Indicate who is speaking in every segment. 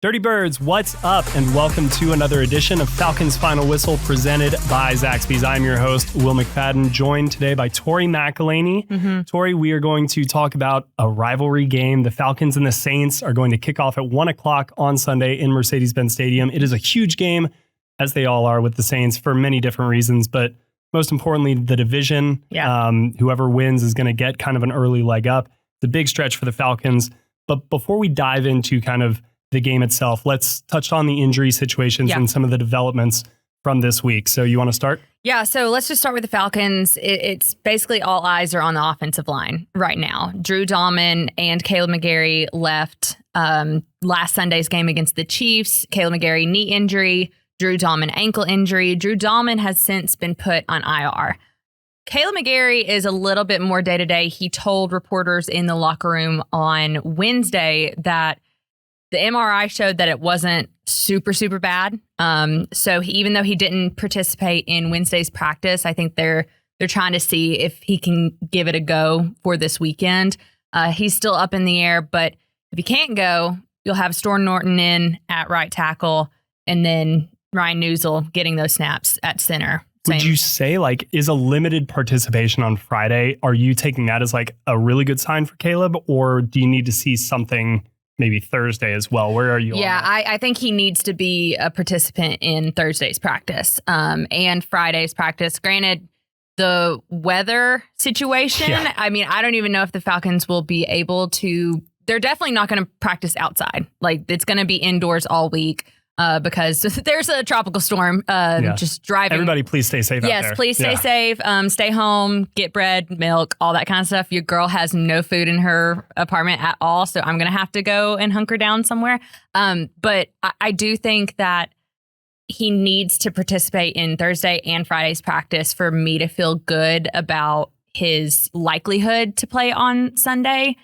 Speaker 1: Dirty Birds, what's up? And welcome to another edition of Falcons Final Whistle presented by Zaxby's. I'm your host, Will McFadden, joined today by Tori McElhaney. Tori, we are going to talk about a rivalry game. The Falcons and the Saints are going to kick off at 1 o'clock on Sunday in Mercedes-Benz Stadium. It is a huge game, as they all are with the Saints, for many different reasons, but most importantly, the division. Whoever wins is going to get kind of an early leg up. It's a big stretch for the Falcons. But before we dive into kind of the game itself, let's touch on the injury situations and some of the developments from this week. So you want to start?
Speaker 2: Yeah, so let's just start with the Falcons. It's basically all eyes are on the offensive line right now. Drew Dalman and Caleb McGarry left last Sunday's game against the Chiefs. Caleb McGarry, knee injury. Drew Dalman, ankle injury. Drew Dalman has since been put on IR. Caleb McGarry is a little bit more day-to-day. He told reporters in the locker room on Wednesday that the MRI showed that it wasn't super bad. So even though he didn't participate in Wednesday's practice, I think they're trying to see if he can give it a go for this weekend. He's still up in the air, but if he can't go, you'll have Storm Norton in at right tackle, and then Ryan Newsel getting those snaps at center.
Speaker 1: Would you say, like, is a limited participation on Friday, are you taking that as like a really good sign for Caleb, or do you need to see something maybe Thursday as well? Where are you on that?
Speaker 2: I think he needs to be a participant in Thursday's practice and Friday's practice. Granted, the weather situation, I mean, I don't even know if the Falcons will be able to. They're definitely not going to practice outside. Like, it's going to be indoors all week. Because there's a tropical storm just driving.
Speaker 1: Everybody, please stay safe out there.
Speaker 2: Yes, please stay safe. Stay home, get bread, milk, all that kind of stuff. Your girl has no food in her apartment at all, so I'm going to have to go and hunker down somewhere. But I do think that he needs to participate in Thursday and Friday's practice for me to feel good about his likelihood to play on Sunday.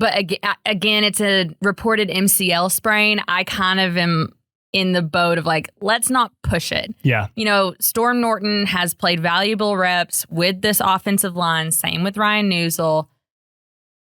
Speaker 2: But again, it's a reported MCL sprain. I kind of am in the boat of like, let's not push it.
Speaker 1: Yeah.
Speaker 2: You know, Storm Norton has played valuable reps with this offensive line. Same with Ryan Newsel.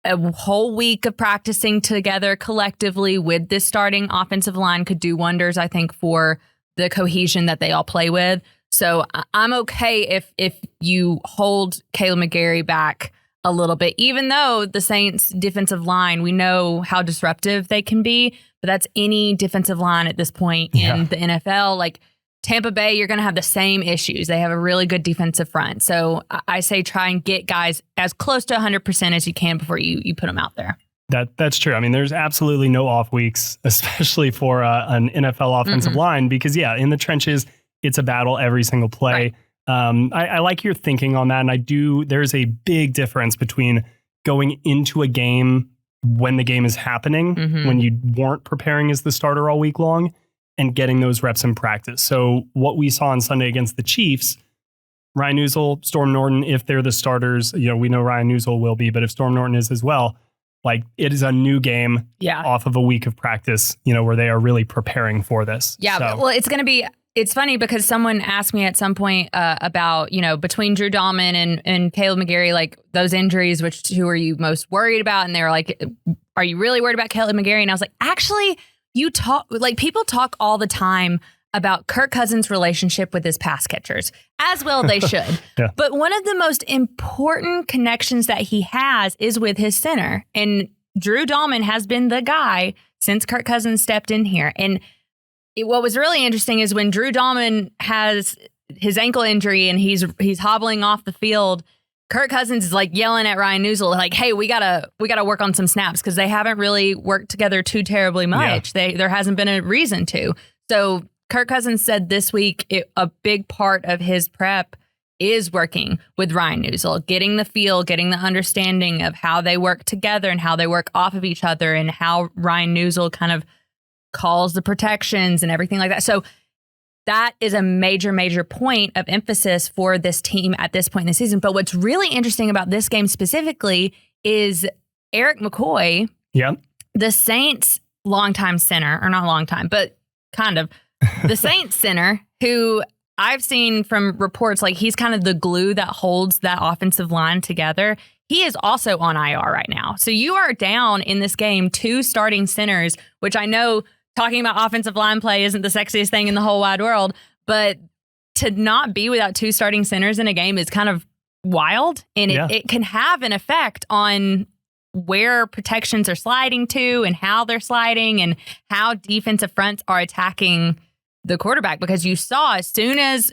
Speaker 2: A whole week of practicing together collectively with this starting offensive line could do wonders, I think, for the cohesion that they all play with. So I'm okay if you hold Caleb McGarry back a little bit, even though the Saints defensive line, we know how disruptive they can be, but that's any defensive line at this point in the NFL. Like Tampa Bay, you're going to have the same issues. They have a really good defensive front. So I say try and get guys as close to 100% as you can before you put them out there.
Speaker 1: That's true. I mean, there's absolutely no off weeks, especially for an NFL offensive line, because in the trenches, it's a battle every single play.
Speaker 2: Right.
Speaker 1: I like your thinking on that. And there's a big difference between going into a game when the game is happening, when you weren't preparing as the starter all week long, and getting those reps in practice. So what we saw on Sunday against the Chiefs, Ryan Newsel, Storm Norton, if they're the starters, we know Ryan Newsel will be, but if Storm Norton is as well, like it is a new game off of a week of practice, where they are really preparing for this.
Speaker 2: Yeah. So. Well, it's going to be. It's funny because someone asked me at some point about, between Drew Dalman and Caleb McGarry, like those injuries, who are you most worried about? And they were like, are you really worried about Caleb McGarry? And I was like, actually, people talk all the time about Kirk Cousins' relationship with his pass catchers, as well they should. But one of the most important connections that he has is with his center. And Drew Dalman has been the guy since Kirk Cousins stepped in here. And what was really interesting is when Drew Dalman has his ankle injury and he's hobbling off the field, Kirk Cousins is like yelling at Ryan Newsel, like, "Hey, we gotta work on some snaps," because they haven't really worked together too terribly much. There hasn't been a reason to. So Kirk Cousins said this week a big part of his prep is working with Ryan Newsel, getting the feel, getting the understanding of how they work together and how they work off of each other, and how Ryan Newsel kind of calls the protections and everything like that. So that is a major point of emphasis for this team at this point in the season. But what's really interesting about this game specifically is Eric McCoy, the Saints longtime center, or not longtime, but kind of the Saints center, who I've seen from reports, like he's kind of the glue that holds that offensive line together. he is also on IR right now. So you are down in this game 2 starting centers, which I know talking about offensive line play isn't the sexiest thing in the whole wide world, but to not be without 2 starting centers in a game is kind of wild. And it can have an effect on where protections are sliding to and how they're sliding and how defensive fronts are attacking the quarterback. Because you saw as soon as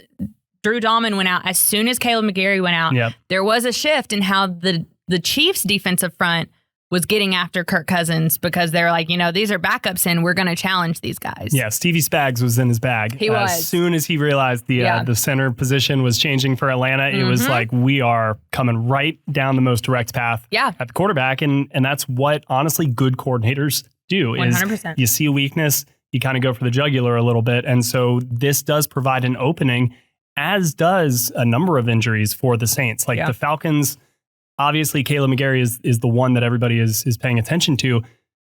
Speaker 2: Drew Dahlman went out, as soon as Caleb McGarry went out, there was a shift in how the Chiefs defensive front was getting after Kirk Cousins, because they're like, these are backups and we're going to challenge these guys.
Speaker 1: Yeah, Stevie Spags was in his bag.
Speaker 2: He was.
Speaker 1: As soon as he realized the center position was changing for Atlanta, it was like, we are coming right down the most direct path at the quarterback. And that's what, honestly, good coordinators do.
Speaker 2: 100%.
Speaker 1: You see a weakness, you kind of go for the jugular a little bit. And so this does provide an opening, as does a number of injuries for the Saints. Like the Falcons, obviously, Caleb McGarry is the one that everybody is paying attention to.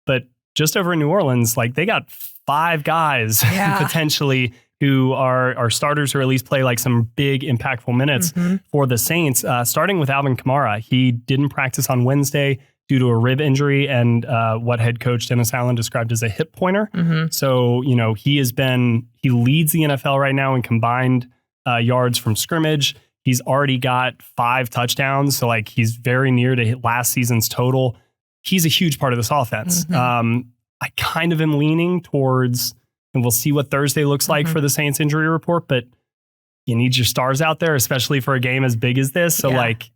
Speaker 1: But just over in New Orleans, like they got 5 guys potentially who are starters, or at least play like some big impactful minutes for the Saints. Starting with Alvin Kamara, he didn't practice on Wednesday due to a rib injury and what head coach Dennis Allen described as a hip pointer. So he leads the NFL right now in combined yards from scrimmage. He's already got 5 touchdowns, so like he's very near to hit last season's total. He's a huge part of this offense. I kind of am leaning towards, and we'll see what Thursday looks like for the Saints injury report, but you need your stars out there, especially for a game as big as this. So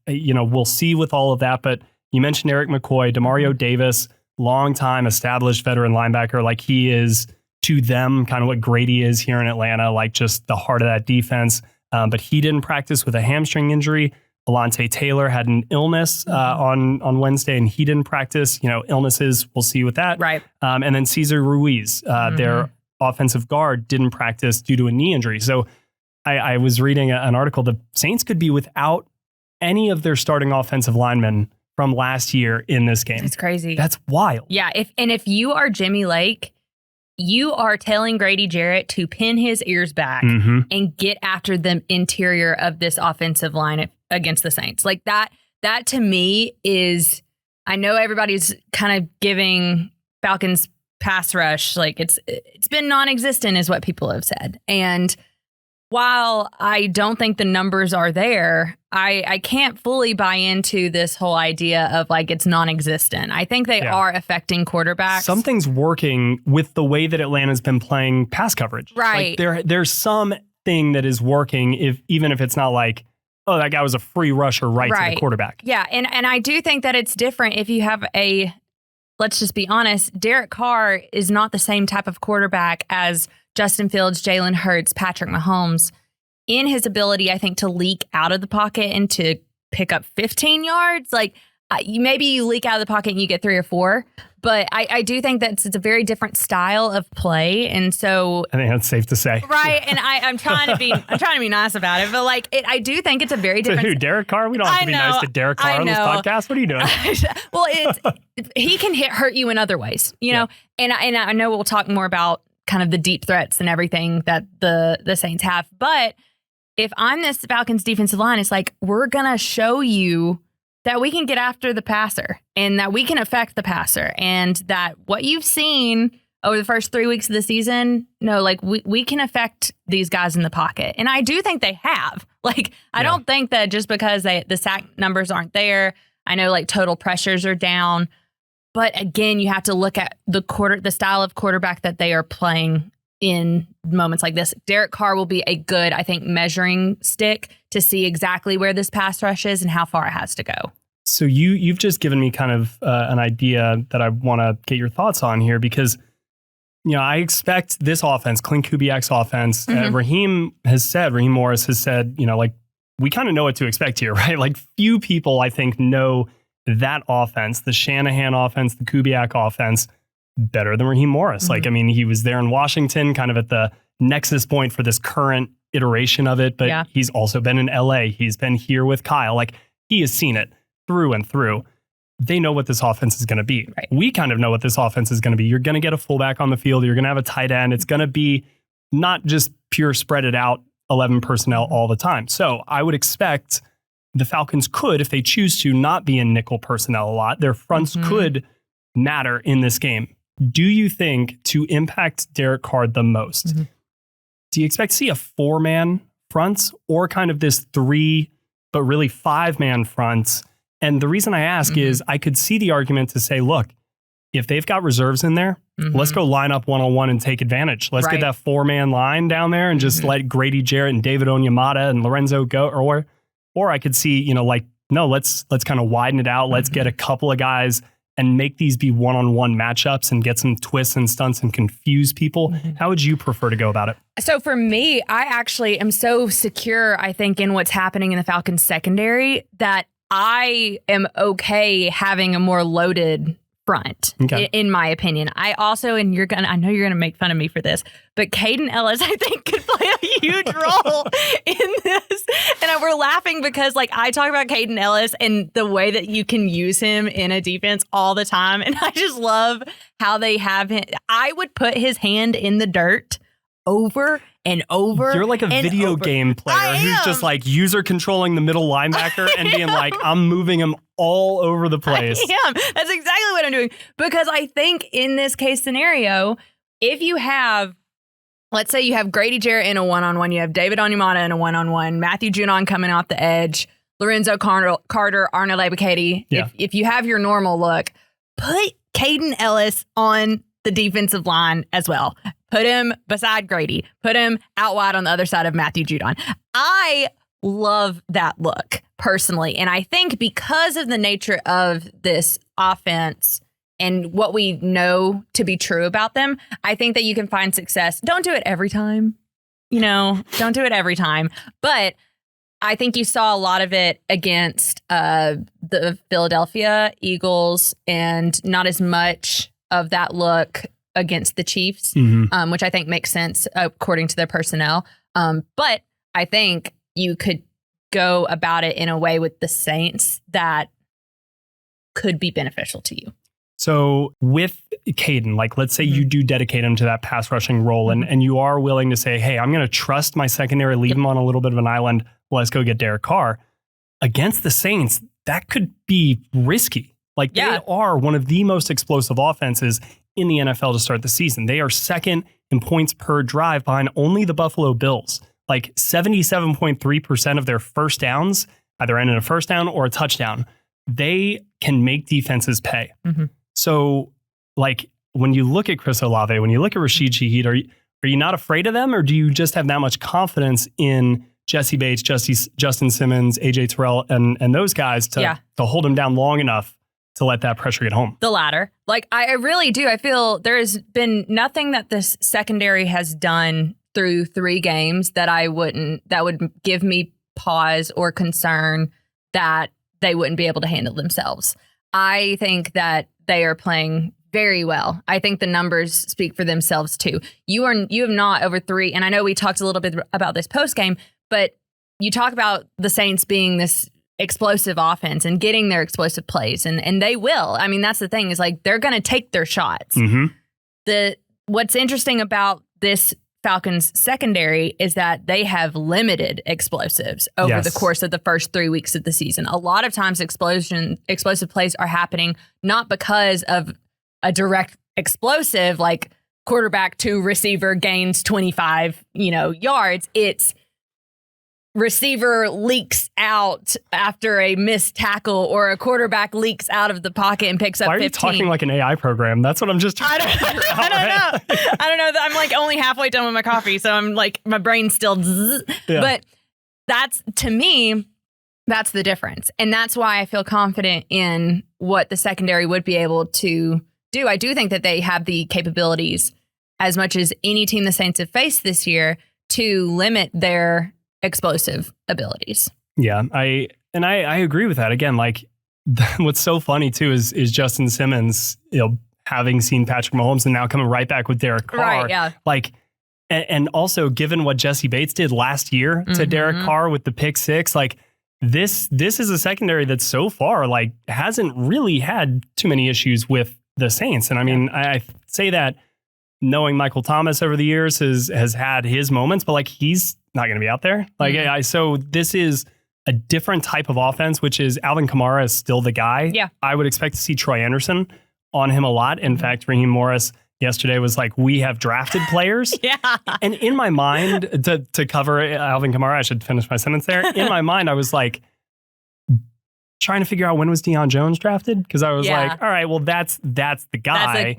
Speaker 1: we'll see with all of that. But you mentioned Eric McCoy, Demario Davis, longtime established veteran linebacker. Like he is to them kind of what Grady is here in Atlanta, like just the heart of that defense. But he didn't practice with a hamstring injury. Alontae Taylor had an illness on Wednesday, and he didn't practice. Illnesses, we'll see with that.
Speaker 2: Right.
Speaker 1: And then Cesar Ruiz, their offensive guard, didn't practice due to a knee injury. So I was reading an article. The Saints could be without any of their starting offensive linemen from last year in this game.
Speaker 2: It's crazy.
Speaker 1: That's wild.
Speaker 2: Yeah. If you are Jimmy Lake, you are telling Grady Jarrett to pin his ears back and get after the interior of this offensive line against the Saints. Like that to me is, I know everybody's kind of giving Falcons pass rush, like it's been non-existent is what people have said. And while I don't think the numbers are there, I can't fully buy into this whole idea of like it's non-existent. I think they are affecting quarterbacks.
Speaker 1: Something's working with the way that Atlanta's been playing pass coverage.
Speaker 2: Right.
Speaker 1: Like there's something that is working, even if it's not like, oh, that guy was a free rusher right to the quarterback.
Speaker 2: Yeah, and I do think that it's different if you have let's just be honest, Derek Carr is not the same type of quarterback as Justin Fields, Jalen Hurts, Patrick Mahomes, in his ability, I think, to leak out of the pocket and to pick up 15 yards. Like maybe you leak out of the pocket and you get 3 or 4, but I do think that it's a very different style of play, and so
Speaker 1: I think that's safe to say,
Speaker 2: right? And I'm trying to be nice about it, but like I do think it's a very different.
Speaker 1: So who, Derek Carr? We don't have to be nice to Derek Carr on this podcast. What are you doing?
Speaker 2: Well, he can hurt you in other ways, know. And I know we'll talk more about kind of the deep threats and everything that the Saints have. But if I'm this Falcons defensive line, it's like, we're going to show you that we can get after the passer and that we can affect the passer, and that what you've seen over the first 3 weeks of the season, we can affect these guys in the pocket. And I do think they have. Like, I don't think that just because the sack numbers aren't there, I know like total pressures are down. But again, you have to look at the style of quarterback that they are playing in moments like this. Derek Carr will be a good, I think, measuring stick to see exactly where this pass rush is and how far it has to go.
Speaker 1: So you've just given me kind of an idea that I want to get your thoughts on here, because I expect this offense, Clint Kubiak's offense, Raheem Morris has said, like, we kind of know what to expect here, right? Like, few people, I think, know that offense, the Shanahan offense, the Kubiak offense, better than Raheem Morris. Like, I mean, he was there in Washington, kind of at the nexus point for this current iteration of it, but he's also been in LA. He's been here with Kyle. Like, he has seen it through and through. They know what this offense is going to be. Right. We kind of know what this offense is going to be. You're going to get a fullback on the field. You're going to have a tight end. It's going to be not just pure spread it out 11 personnel all the time. So I would expect the Falcons could, if they choose to, not be in nickel personnel a lot. Their fronts could matter in this game. Do you think, to impact Derek Carr the most, do you expect to see a 4-man front or kind of this 3, but really 5-man front? And the reason I ask is I could see the argument to say, look, if they've got reserves in there, let's go line up one-on-one and take advantage. Let's get that 4-man line down there and just let Grady Jarrett and David Onyemata and Lorenzo go. Or I could see, no, let's kind of widen it out. Let's get a couple of guys and make these be one-on-one matchups and get some twists and stunts and confuse people. How would you prefer to go about it?
Speaker 2: So for me, I actually am so secure, I think, in what's happening in the Falcons secondary that I am okay having a more loaded front, in my opinion. I also, and I know you're gonna make fun of me for this, but Caden Ellis, I think, could play a huge role in this. And we're laughing because, I talk about Caden Ellis and the way that you can use him in a defense all the time, and I just love how they have him. I would put his hand in the dirt over and over.
Speaker 1: You're like a video game player who's just user controlling the middle linebacker and being like, I'm moving him all over the place.
Speaker 2: I am. That's exactly what I'm doing. Because I think in this case scenario, if you have, let's say you have Grady Jarrett in a one-on-one, you have David Onyemata in a one-on-one, Matthew Judon coming off the edge, Lorenzo Carter, Arnold Ebiketie. If you have your normal look, put Caden Ellis on the defensive line as well. Put him beside Grady. Put him out wide on the other side of Matthew Judon. I love that look personally. And I think because of the nature of this offense and what we know to be true about them, I think that you can find success. Don't do it every time. Don't do it every time. But I think you saw a lot of it against the Philadelphia Eagles and not as much of that look against the Chiefs, which I think makes sense according to their personnel. But I think you could go about it in a way with the Saints that could be beneficial to you.
Speaker 1: So with Caden, let's say you do dedicate him to that pass rushing role and you are willing to say, hey, I'm going to trust my secondary, leave him on a little bit of an island. Let's go get Derek Carr. Against the Saints, that could be risky. They are one of the most explosive offenses in the NFL to start the season. They are second in points per drive behind only the Buffalo Bills. 77.3% of their first downs either end in a first down or a touchdown. They can make defenses pay. So, when you look at Chris Olave, when you look at Rashid Shaheed, are you not afraid of them, or do you just have that much confidence in Jesse Bates, Justin Simmons, AJ Terrell, and those guys to hold them down long enough to let that pressure get home?
Speaker 2: The latter. I really do. I feel there has been nothing that this secondary has done through 3 games that would give me pause or concern that they wouldn't be able to handle themselves. I think that they are playing very well. I think the numbers speak for themselves too. You have not over 3, and I know we talked a little bit about this post game, but you talk about the Saints being this explosive offense and getting their explosive plays, and they will. I mean, that's the thing is they're going to take their shots. What's interesting about this Falcons secondary is that they have limited explosives over the course of the first 3 weeks of the season. A lot of times explosive plays are happening not because of a direct explosive quarterback to receiver gains 25 yards. It's receiver leaks out after a missed tackle, or a quarterback leaks out of the pocket and picks up 15.
Speaker 1: Why are you talking like an AI program? That's what I'm just trying to figure out.
Speaker 2: I don't know. I'm only halfway done with my coffee, so I'm my brain's still zzz. Yeah. But that's, to me, that's the difference. And that's why I feel confident in what the secondary would be able to do. I do think that they have the capabilities, as much as any team the Saints have faced this year, to limit their explosive abilities.
Speaker 1: Yeah, I agree with that. Again, what's so funny too is Justin Simmons, having seen Patrick Mahomes and now coming right back with Derek Carr.
Speaker 2: Right, yeah.
Speaker 1: And also given what Jesse Bates did last year to Derek Carr with the pick 6, this is a secondary that so far hasn't really had too many issues with the Saints. And I mean, I say that knowing Michael Thomas over the years has had his moments, but he's not going to be out there. So this is a different type of offense, which is Alvin Kamara is still the guy.
Speaker 2: Yeah.
Speaker 1: I would expect to see Troy Anderson on him a lot. In fact, Raheem Morris yesterday was like, we have drafted players.
Speaker 2: Yeah.
Speaker 1: And in my mind, to cover Alvin Kamara, I should finish my sentence there. In my mind, I was like, trying to figure out when was Deion Jones drafted? Because I was like, all right, well, that's the guy.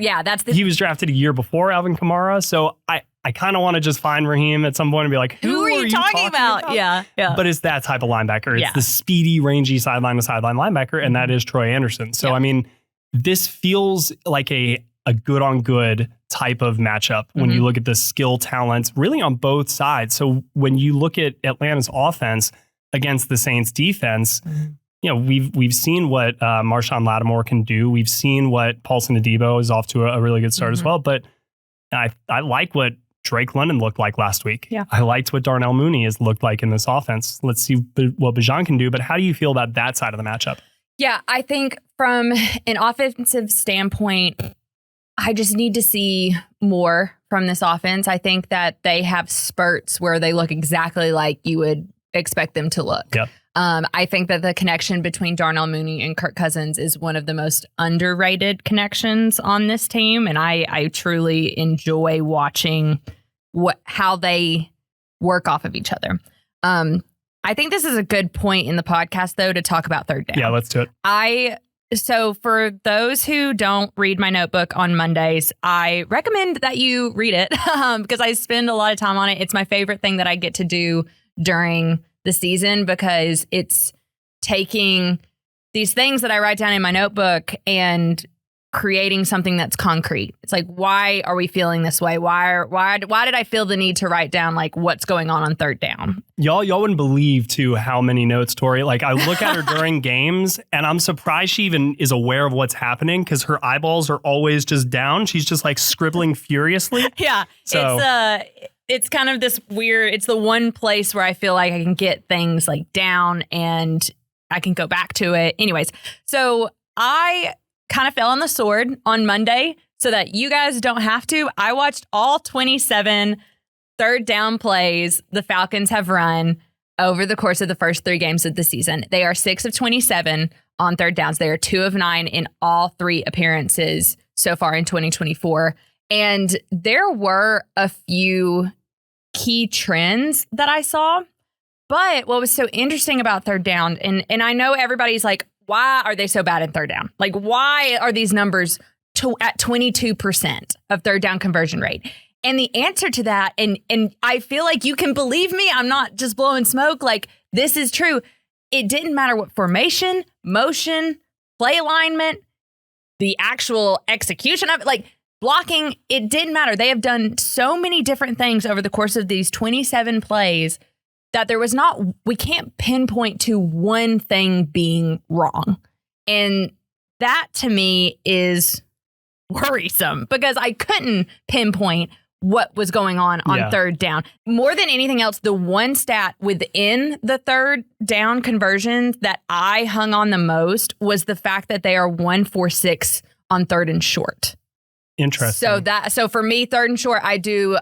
Speaker 1: He was drafted a year before Alvin Kamara. So I kind of want to just find Raheem at some point and be like, who are you talking about?
Speaker 2: Yeah.
Speaker 1: But it's that type of linebacker. It's the speedy, rangy sideline to sideline linebacker, and that is Troy Anderson. So, I mean, this feels like a good on good type of matchup when you look at the skill talents really on both sides. So when you look at Atlanta's offense against the Saints defense, you know, we've seen what Marshawn Lattimore can do. We've seen what Paulson Adebo is off to a really good start as well. But I like what Drake London looked like last week.
Speaker 2: Yeah.
Speaker 1: I liked what Darnell Mooney has looked like in this offense. Let's see what Bijan can do. But how do you feel about that side of the matchup?
Speaker 2: Yeah, I think from an offensive standpoint, I just need to see more from this offense. I think that they have spurts where they look exactly like you would expect them to look.
Speaker 1: Yep.
Speaker 2: I think that the connection between Darnell Mooney and Kirk Cousins is one of the most underrated connections on this team. And I truly enjoy watching how they work off of each other. I think this is a good point in the podcast, though, to talk about third down.
Speaker 1: Yeah, let's do it.
Speaker 2: So for those who don't read my notebook on Mondays, I recommend that you read it because I spend a lot of time on it. It's my favorite thing that I get to do during the season because it's taking these things that I write down in my notebook and creating something that's concrete. It's like, why are we feeling this way? Why did I feel the need to write down like what's going on third down?
Speaker 1: Y'all wouldn't believe too how many notes Tori. Like I look at her during games and I'm surprised she even is aware of what's happening because her eyeballs are always just down. She's just like scribbling furiously.
Speaker 2: Yeah. So it's kind of this weird, it's the one place where I feel like I can get things like down and I can go back to it. Anyways, so I kind of fell on the sword on Monday so that you guys don't have to. I watched all 27 third down plays the Falcons have run over the course of the first 3 games of the season. They are 6 of 27 on third downs. They are 2 of 9 in all 3 appearances so far in 2024. And there were a few key trends that I saw. But what was so interesting about third down, and I know everybody's like, why are they so bad in third down? Like, why are these numbers at 22% of third down conversion rate? And the answer to that, and I feel like you can believe me, I'm not just blowing smoke, like this is true. It didn't matter what formation, motion, play alignment, the actual execution of it, like blocking, it didn't matter. They have done so many different things over the course of these 27 plays that we can't pinpoint to one thing being wrong. And that to me is worrisome because I couldn't pinpoint what was going on third down. More than anything else, the one stat within the third down conversions that I hung on the most was the fact that they are 1 for 6 on third and short.
Speaker 1: Interesting.
Speaker 2: So for me, third and short, I do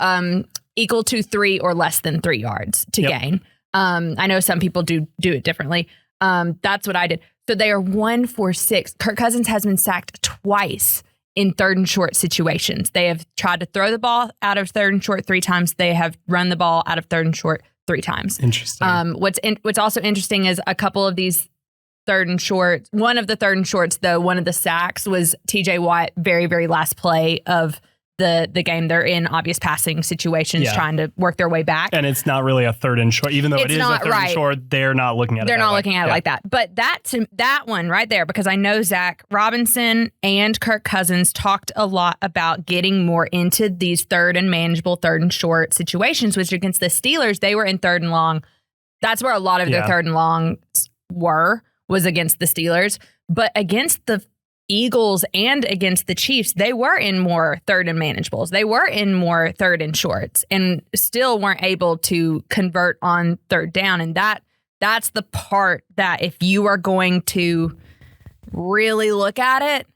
Speaker 2: equal to 3 or less than 3 yards to gain. I know some people do it differently. That's what I did. So they are 1 for 6. Kirk Cousins has been sacked twice in third and short situations. They have tried to throw the ball out of third and short 3 times. They have run the ball out of third and short 3 times.
Speaker 1: Interesting.
Speaker 2: What's also interesting is a couple of these third and short. One of the third and shorts, though, one of the sacks was TJ Watt, very, very last play of the game. They're in obvious passing situations trying to work their way back.
Speaker 1: And it's not really a third and short. Even though it is a third and short, they're not looking at it.
Speaker 2: They're not looking at it like that. But that one right there, because I know Zach Robinson and Kirk Cousins talked a lot about getting more into these third and manageable third and short situations, which against the Steelers, they were in third and long. That's where a lot of their third and longs was against the Steelers. But against the Eagles and against the Chiefs, they were in more third and manageables. They were in more third and shorts and still weren't able to convert on third down. And that's the part that if you are going to really look at it,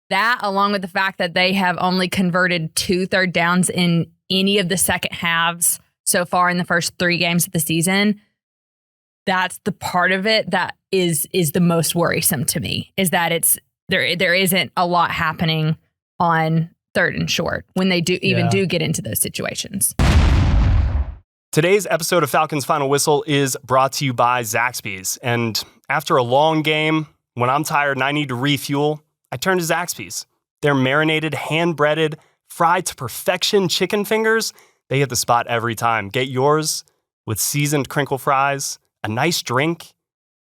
Speaker 2: that along with the fact that they have only converted 2 third downs in any of the second halves so far in the first 3 games of the season, that's the part of it that is the most worrisome to me, is that there isn't a lot happening on third and short when they do get into those situations.
Speaker 1: Today's episode of Falcons Final Whistle is brought to you by Zaxby's. And after a long game, when I'm tired and I need to refuel, I turn to Zaxby's. Their marinated, hand-breaded, fried to perfection chicken fingers, they hit the spot every time. Get yours with seasoned crinkle fries, a nice drink,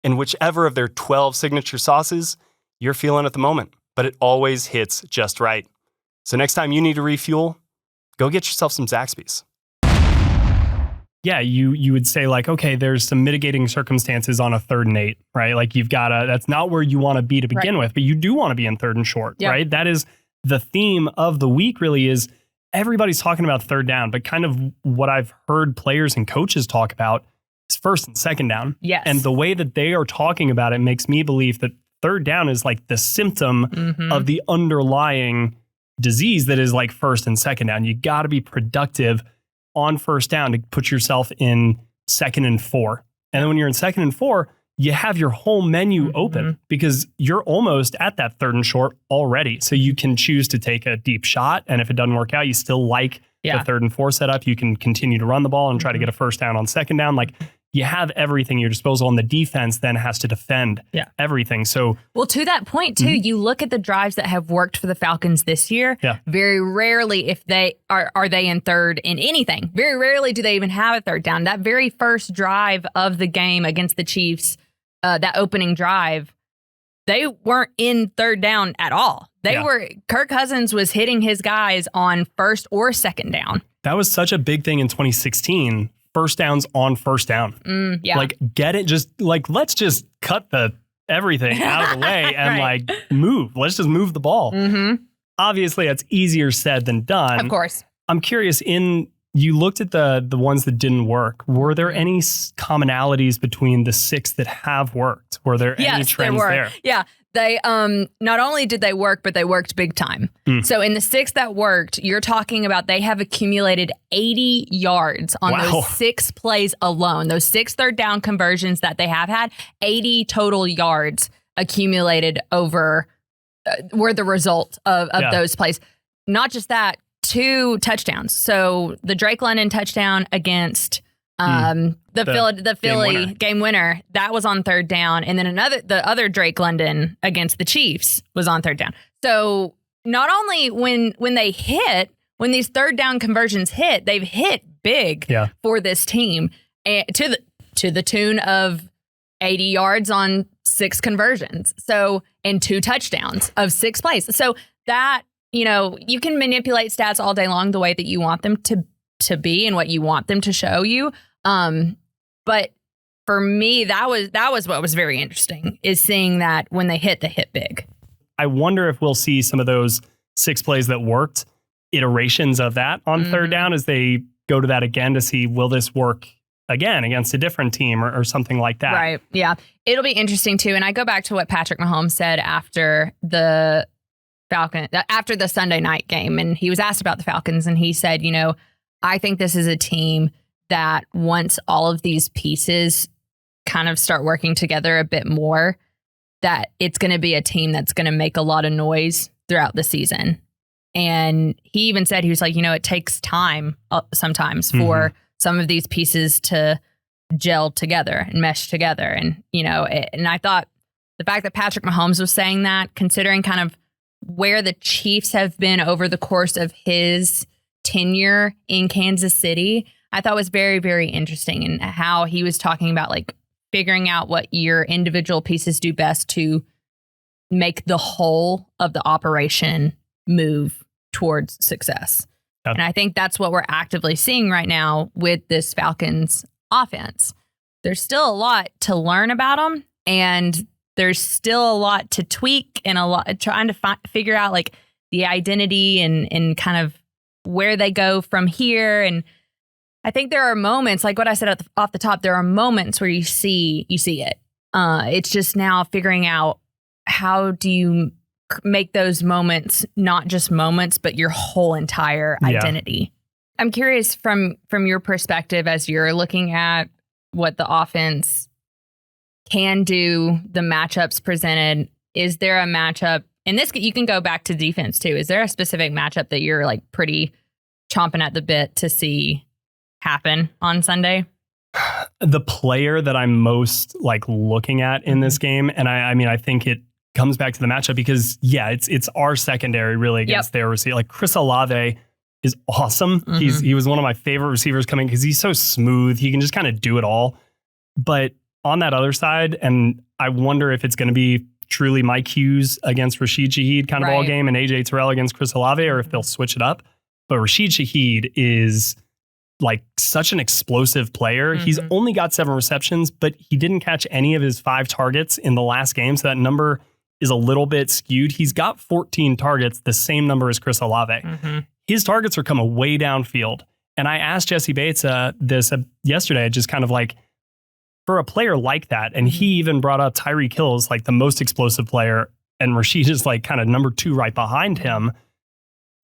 Speaker 1: and whichever of their 12 signature sauces you're feeling at the moment. But it always hits just right. So next time you need to refuel, go get yourself some Zaxby's. Yeah, you would say like, okay, there's some mitigating circumstances on a 3rd and 8, right? Like that's not where you want to be to begin with, but you do want to be in 3rd and short, right? That is the theme of the week really is everybody's talking about 3rd down, but kind of what I've heard players and coaches talk about is 1st and 2nd down.
Speaker 2: Yes.
Speaker 1: And the way that they are talking about it makes me believe that 3rd down is like the symptom of the underlying disease that is like 1st and 2nd down. You got to be productive on 1st down to put yourself in 2nd and 4. And then when you're in 2nd and 4, you have your whole menu open because you're almost at that 3rd and short already. So you can choose to take a deep shot. And if it doesn't work out, you still like the 3rd and 4 setup. You can continue to run the ball and try to get a 1st down on 2nd down. Like you have everything at your disposal, and the defense then has to defend everything. So,
Speaker 2: well, to that point too, you look at the drives that have worked for the Falcons this year. Very rarely, if they are they in 3rd in anything. Very rarely do they even have a 3rd down. That very first drive of the game against the Chiefs, that opening drive, they weren't in 3rd down at all. Kirk Cousins was hitting his guys on 1st or 2nd down.
Speaker 1: That was such a big thing in 2016. 1st downs on 1st down. Like get it, just like, let's just cut everything out of the way and like move. Let's just move the ball. Obviously, that's easier said than done.
Speaker 2: Of course.
Speaker 1: I'm curious, you looked at the ones that didn't work. Were there any commonalities between the 6 that have worked? Were there any trends there?
Speaker 2: Yeah. They not only did they work, but they worked big time. So in the 6 that worked, you're talking about they have accumulated 80 yards on those 6 plays alone. Those 6 3rd down conversions that they have had, 80 total yards accumulated over were the result of those plays. Not just that, 2 touchdowns. So the Drake London touchdown against the Philly game winner, that was on 3rd down. And then the other Drake London against the Chiefs was on 3rd down. So not only when these 3rd down conversions hit, they've hit big for this team, and to the tune of 80 yards on 6 conversions. So, and 2 touchdowns of 6 plays. So that, you can manipulate stats all day long the way that you want them to be and what you want them to show you. But for me, that was what was very interesting, is seeing that when they hit big.
Speaker 1: I wonder if we'll see some of those 6 plays that worked, iterations of that on 3rd down as they go to that again to see, will this work again against a different team or something like that.
Speaker 2: Right. Yeah. It'll be interesting too. And I go back to what Patrick Mahomes said after the Sunday night game. And he was asked about the Falcons, and he said, I think this is a team that once all of these pieces kind of start working together a bit more, that it's going to be a team that's going to make a lot of noise throughout the season. And he even said, he was like, it takes time sometimes for some of these pieces to gel together and mesh together. And, and I thought the fact that Patrick Mahomes was saying that, considering kind of where the Chiefs have been over the course of his tenure in Kansas City, I thought was very, very interesting, and how he was talking about like figuring out what your individual pieces do best to make the whole of the operation move towards success. And I think that's what we're actively seeing right now with this Falcons offense. There's still a lot to learn about them, and there's still a lot to tweak, and a lot trying to figure out like the identity and kind of where they go from here. And I think there are moments, like what I said off the top, there are moments where you see it. It's just now figuring out, how do you make those moments not just moments, but your whole entire identity. I'm curious from your perspective, as you're looking at what the offense can do the matchups presented. Is there a matchup? And this, you can go back to defense too. Is there a specific matchup that you're like pretty chomping at the bit to see happen on Sunday?
Speaker 1: The player that I'm most like looking at in this game, and I mean, I think it comes back to the matchup because it's our secondary really against their receiver. Like Chris Olave is awesome. He was one of my favorite receivers coming because he's so smooth. He can just kind of do it all. But on that other side, and I wonder if it's going to be truly Mike Hughes against Rashid Shaheed kind of ball game and AJ Terrell against Chris Olave, or if they'll switch it up. But Rashid Shaheed is like such an explosive player. He's only got 7 receptions, but he didn't catch any of his 5 targets in the last game. So that number is a little bit skewed. He's got 14 targets, the same number as Chris Olave. His targets are coming way downfield. And I asked Jesse Bates this yesterday, just kind of like, for a player like that, and he even brought up Tyreek Hill as like the most explosive player, and Rashid is like kind of number 2 right behind him.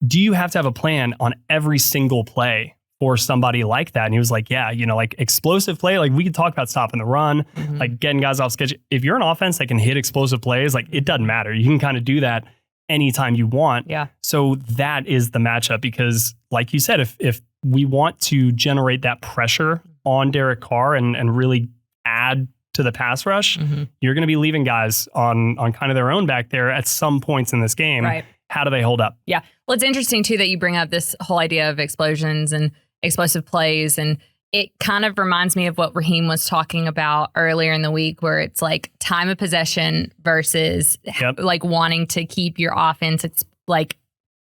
Speaker 1: Do you have to have a plan on every single play for somebody like that? And he was like, yeah, like explosive play, like we could talk about stopping the run, like getting guys off schedule. If you're an offense that can hit explosive plays, like it doesn't matter. You can kind of do that anytime you want.
Speaker 2: Yeah.
Speaker 1: So that is the matchup because like you said, if we want to generate that pressure on Derek Carr and really add to the pass rush, you're going to be leaving guys on kind of their own back there at some points in this game.
Speaker 2: Right.
Speaker 1: How do they hold up?
Speaker 2: Yeah. Well, it's interesting too that you bring up this whole idea of explosions and explosive plays. And it kind of reminds me of what Raheem was talking about earlier in the week, where it's like time of possession versus like wanting to keep your offense. It's like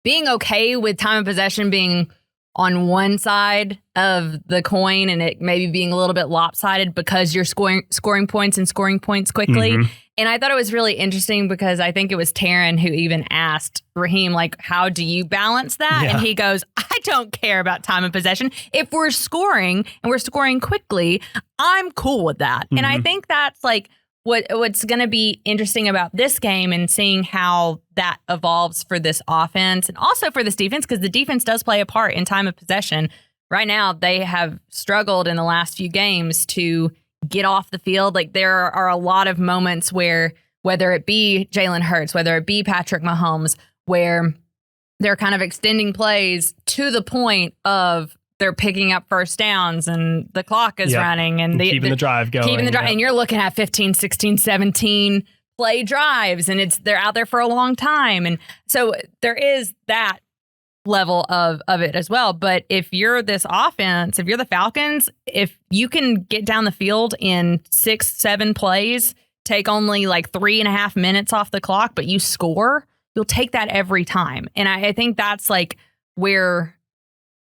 Speaker 2: being okay with time of possession being on one side of the coin and it maybe being a little bit lopsided because you're scoring points and scoring points quickly. And I thought it was really interesting because I think it was Taryn who even asked Raheem, like, how do you balance that?
Speaker 1: Yeah.
Speaker 2: And he goes, I don't care about time of possession. If we're scoring and we're scoring quickly, I'm cool with that. And I think that's like what's going to be interesting about this game and seeing how that evolves for this offense and also for this defense, because the defense does play a part in time of possession. Right now, they have struggled in the last few games to get off the field. Like there are a lot of moments where, whether it be Jalen Hurts, whether it be Patrick Mahomes, where they're kind of extending plays to the point of they're picking up first downs and the clock is running and
Speaker 1: keeping the drive going.
Speaker 2: And you're looking at 15, 16, 17 play drives and they're out there for a long time. And so there is that level of it as well. But if you're this offense, if you're the Falcons, if you can get down the field in 6-7 plays, take only like 3.5 minutes off the clock, but you score, you'll take that every time. And I think that's like where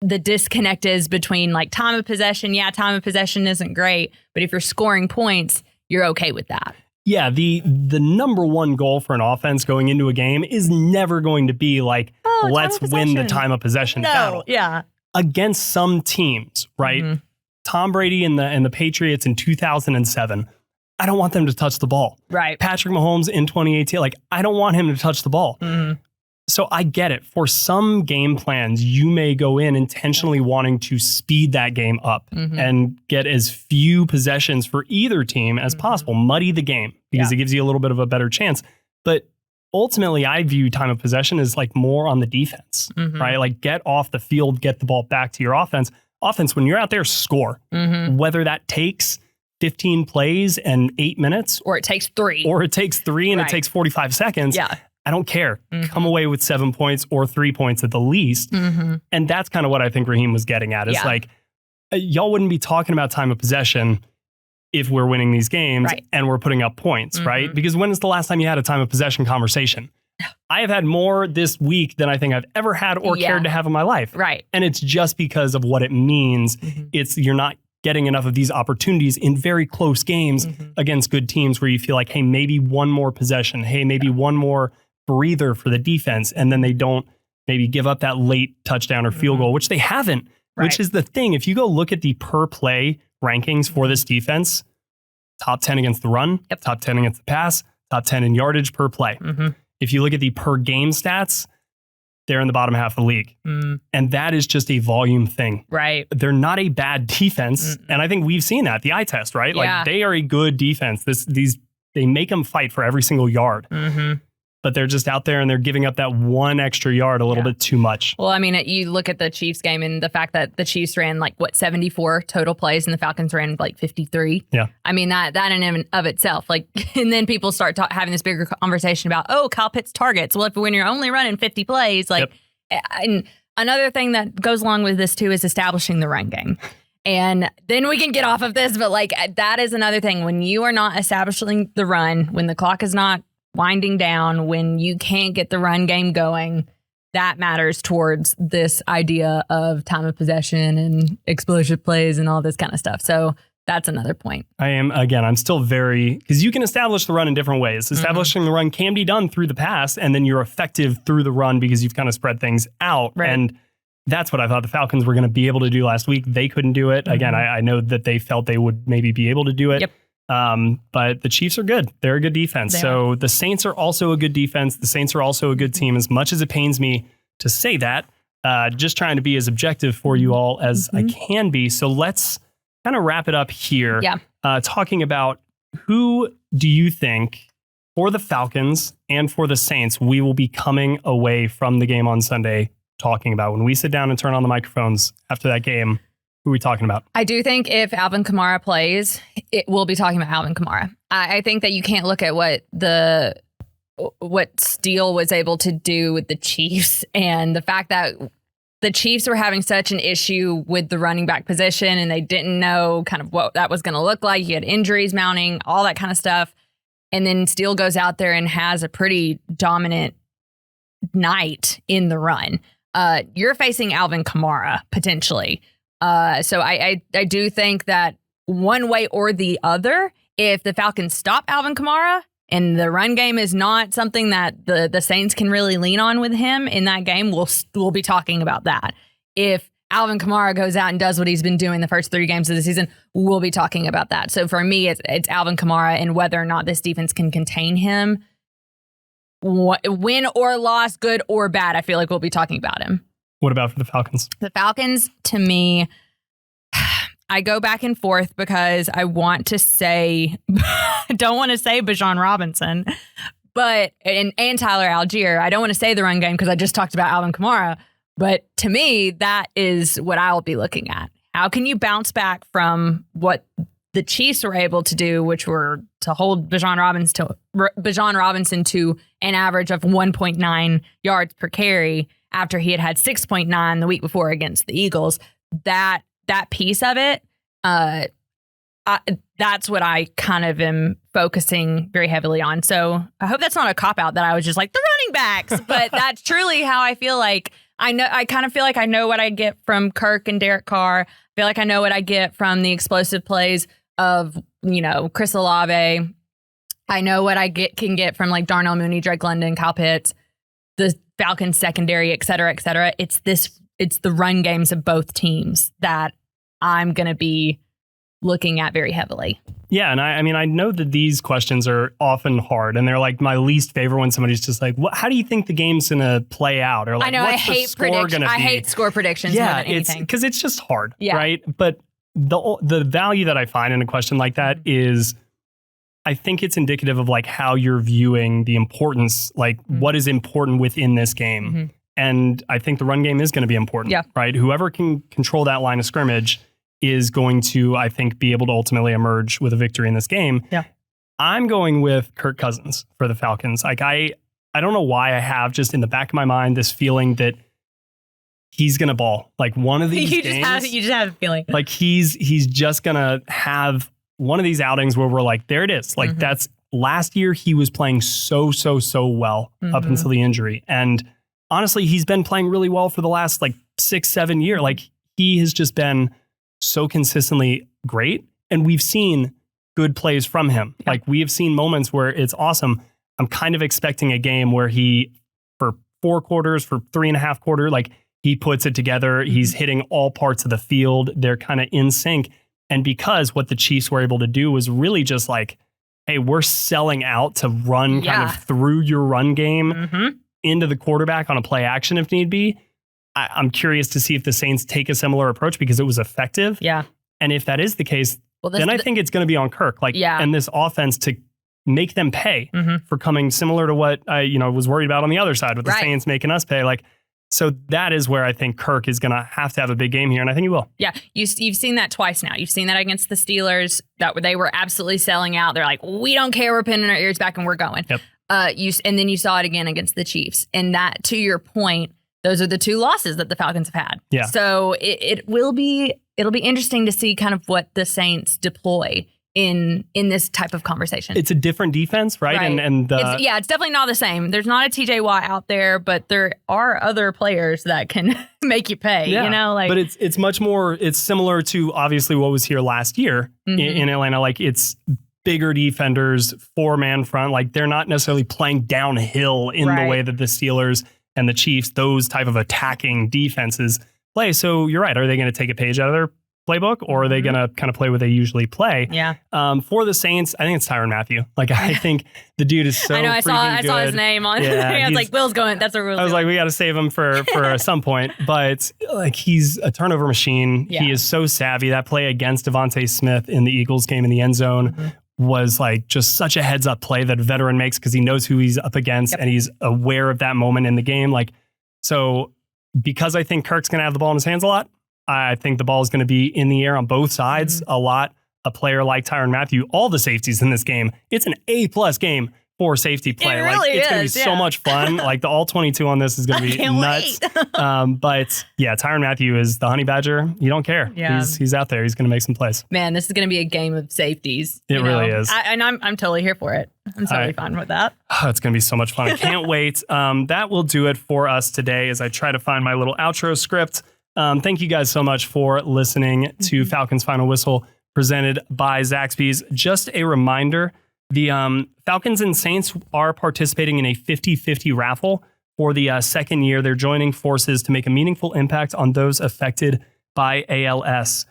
Speaker 2: the disconnect is between like time of possession. Yeah, time of possession isn't great, but if you're scoring points, you're okay with that.
Speaker 1: Yeah, the number one goal for an offense going into a game is never going to be like, let's win the time of possession battle.
Speaker 2: Yeah.
Speaker 1: Against some teams, right? Tom Brady and the Patriots in 2007, I don't want them to touch the ball.
Speaker 2: Right.
Speaker 1: Patrick Mahomes in 2018, like I don't want him to touch the ball. So I get it. For some game plans, you may go in intentionally wanting to speed that game up and get as few possessions for either team as possible, muddy the game because it gives you a little bit of a better chance. But ultimately, I view time of possession as like more on the defense, right? Like get off the field, get the ball back to your offense. Offense, when you're out there, score. Whether that takes 15 plays and 8 minutes.
Speaker 2: Or it takes 3.
Speaker 1: Or it takes 3 and it takes 45 seconds.
Speaker 2: Yeah.
Speaker 1: I don't care. Come away with 7 points or 3 points at the least. And that's kind of what I think Raheem was getting at. It's like, y'all wouldn't be talking about time of possession if we're winning these games and we're putting up points, right? Because when is the last time you had a time of possession conversation? I have had more this week than I think I've ever had or cared to have in my life.
Speaker 2: Right.
Speaker 1: And it's just because of what it means. It's you're not getting enough of these opportunities in very close games against good teams where you feel like, hey, maybe one more possession. Hey, maybe one more breather for the defense, and then they don't maybe give up that late touchdown or field goal, which they haven't, which is the thing. If you go look at the per play rankings for this defense, top 10 against the run, top 10 against the pass, top 10 in yardage per play. If you look at the per game stats, they're in the bottom half of the league. And that is just a volume thing.
Speaker 2: Right.
Speaker 1: They're not a bad defense. And I think we've seen that, the eye test, right?
Speaker 2: Yeah.
Speaker 1: Like they are a good defense. They make them fight for every single yard. But they're just out there and they're giving up that one extra yard a little bit too much.
Speaker 2: Well, I mean, you look at the Chiefs game and the fact that the Chiefs ran 74 total plays and the Falcons ran 53.
Speaker 1: Yeah.
Speaker 2: I mean, that in and of itself, and then people start having this bigger conversation about, Kyle Pitts targets. Well, when you're only running 50 plays, and another thing that goes along with this too is establishing the run game. And then we can get off of this, but that is another thing. When you are not establishing the run, when the clock is not winding down, when you can't get the run game going, that matters towards this idea of time of possession and explosive plays and all this kind of stuff. So that's another point.
Speaker 1: I'm still because you can establish the run in different ways. Establishing the run can be done through the pass, and then you're effective through the run because you've kind of spread things out.
Speaker 2: Right.
Speaker 1: And that's what I thought the Falcons were going to be able to do last week. They couldn't do it. Again, I know that they felt they would maybe be able to do it.
Speaker 2: Yep.
Speaker 1: But the Chiefs are good. They're a good defense. The Saints are also a good defense. The Saints are also a good team. As much as it pains me to say that, just trying to be as objective for you all as I can be. So let's kind of wrap it up here.
Speaker 2: Yeah.
Speaker 1: Talking about who do you think for the Falcons and for the Saints we will be coming away from the game on Sunday talking about when we sit down and turn on the microphones after that game? Who are we talking about?
Speaker 2: I do think if Alvin Kamara plays, we'll be talking about Alvin Kamara. I think that you can't look at what Steele was able to do with the Chiefs and the fact that the Chiefs were having such an issue with the running back position and they didn't know kind of what that was going to look like. You had injuries mounting, all that kind of stuff. And then Steele goes out there and has a pretty dominant night in the run. You're facing Alvin Kamara potentially. So I do think that one way or the other, if the Falcons stop Alvin Kamara and the run game is not something that the Saints can really lean on with him in that game, we'll be talking about that. If Alvin Kamara goes out and does what he's been doing the first 3 games of the season, we'll be talking about that. So for me, it's Alvin Kamara and whether or not this defense can contain him. Win or loss, good or bad, I feel like we'll be talking about him.
Speaker 1: What about for the Falcons?
Speaker 2: The Falcons, to me, I go back and forth because I want to say, I don't want to say Bijan Robinson, but and Tyler Algier. I don't want to say the run game because I just talked about Alvin Kamara. But to me, that is what I'll be looking at. How can you bounce back from what the Chiefs were able to do, which were to hold Bijan Robinson to an average of 1.9 yards per carry after he had 6.9 the week before against the Eagles? That piece of it, that's what I kind of am focusing very heavily on. So I hope that's not a cop-out that I was just like, the running backs. But that's truly how I feel like. I kind of feel like I know what I get from Kirk and Derek Carr. I feel like I know what I get from the explosive plays of, Chris Olave. I know what I can get from like Darnell Mooney, Drake London, Kyle Pitts, the Falcons secondary, et cetera, et cetera. It's the run games of both teams that I'm going to be looking at very heavily.
Speaker 1: Yeah. And I know that these questions are often hard and they're like my least favorite when somebody's just like, how do you think the game's going to play out? Or like,
Speaker 2: I know,
Speaker 1: what's
Speaker 2: I hate
Speaker 1: predictions.
Speaker 2: I hate score predictions more than anything.
Speaker 1: Because it's just hard, right? But the value that I find in a question like that is, I think it's indicative of like how you're viewing the importance, like what is important within this game. And I think the run game is going to be important, right? Whoever can control that line of scrimmage is going to, I think, be able to ultimately emerge with a victory in this game. Yeah. I'm going with Kirk Cousins for the Falcons. Like I don't know why I have just in the back of my mind this feeling that he's going to ball. Like one of these games.
Speaker 2: You just have a feeling.
Speaker 1: Like he's just going to have one of these outings where we're like, there it is. Like that's last year he was playing so well up until the injury. And honestly, he's been playing really well for the last like 6-7 years. Like he has just been so consistently great. And we've seen good plays from him. Yeah. Like we have seen moments where it's awesome. I'm kind of expecting a game where he, for 4 quarters, for 3.5 quarters, like he puts it together. He's hitting all parts of the field. They're kind of in sync. And because what the Chiefs were able to do was really just like, hey, we're selling out to run kind of through your run game into the quarterback on a play action if need be. I'm curious to see if the Saints take a similar approach because it was effective.
Speaker 2: Yeah.
Speaker 1: And if that is the case, then I think it's going to be on Kirk. And this offense to make them pay for coming similar to what I was worried about on the other side with the Saints making us pay. So that is where I think Kirk is going to have a big game here, and I think he will. Yeah,
Speaker 2: you've seen that twice now. You've seen that against the Steelers, that they were absolutely selling out. They're like, we don't care, we're pinning our ears back and we're going.
Speaker 1: Yep.
Speaker 2: And then you saw it again against the Chiefs. And that, to your point, those are the two losses that the Falcons have had.
Speaker 1: Yeah.
Speaker 2: So it'll be interesting to see kind of what the Saints deploy in this type of conversation.
Speaker 1: It's a different defense, right?
Speaker 2: It's definitely not the same. There's not a TJ Watt out there, but there are other players that can make you pay, But
Speaker 1: it's much more, it's similar to obviously what was here last year in Atlanta. It's bigger defenders, 4-man front. They're not necessarily playing downhill in the way that the Steelers and the Chiefs, those type of attacking defenses play. So you're right. Are they going to take a page out of their playbook, or are they going to kind of play what they usually play?
Speaker 2: Yeah.
Speaker 1: For the Saints, I think it's Tyrann Mathieu. I think the dude is so. I know. I
Speaker 2: saw his name on. Yeah, I was like, Will's going. That's a real.
Speaker 1: I was like, we got to save him for some point. But he's a turnover machine. Yeah. He is so savvy. That play against Devontae Smith in the Eagles game in the end zone was just such a heads up play that a veteran makes because he knows who he's up against and he's aware of that moment in the game. So because I think Kirk's going to have the ball in his hands a lot, I think the ball is going to be in the air on both sides a lot. A player like Tyrann Mathieu, all the safeties in this game, it's an A+ game for safety play.
Speaker 2: It really
Speaker 1: it's going to be so much fun. The all 22 on this is going to be nuts. But yeah, Tyrann Mathieu is the honey badger. You don't care. Yeah. He's out there. He's going to make some plays.
Speaker 2: Man, this is going to be a game of safeties.
Speaker 1: It really is.
Speaker 2: I'm totally here for it. I'm totally fine with that.
Speaker 1: Oh, it's going to be so much fun. I can't wait. That will do it for us today as I try to find my little outro script. Thank you guys so much for listening to Falcons Final Whistle presented by Zaxby's. Just a reminder, the Falcons and Saints are participating in a 50-50 raffle for the second year. They're joining forces to make a meaningful impact on those affected by ALS.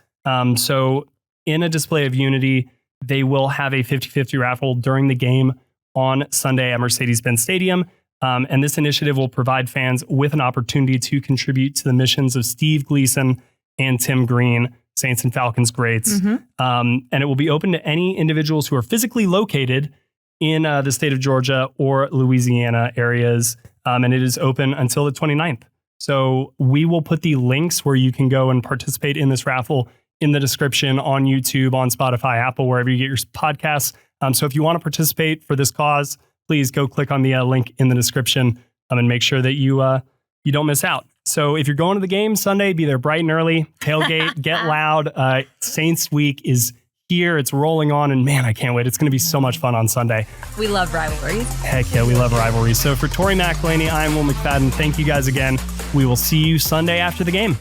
Speaker 1: So in a display of unity, they will have a 50-50 raffle during the game on Sunday at Mercedes-Benz Stadium. And this initiative will provide fans with an opportunity to contribute to the missions of Steve Gleason and Tim Green, Saints and Falcons greats. And it will be open to any individuals who are physically located in the state of Georgia or Louisiana areas. And it is open until the 29th. So we will put the links where you can go and participate in this raffle in the description on YouTube, on Spotify, Apple, wherever you get your podcasts. So if you want to participate for this cause, please go click on the link in the description and make sure that you don't miss out. So if you're going to the game Sunday, be there bright and early, tailgate, get loud. Saints week is here. It's rolling on. And man, I can't wait. It's going to be so much fun on Sunday.
Speaker 2: We love rivalries.
Speaker 1: Heck yeah, we love rivalries. So for Tori McElhaney, I'm Will McFadden. Thank you guys again. We will see you Sunday after the game.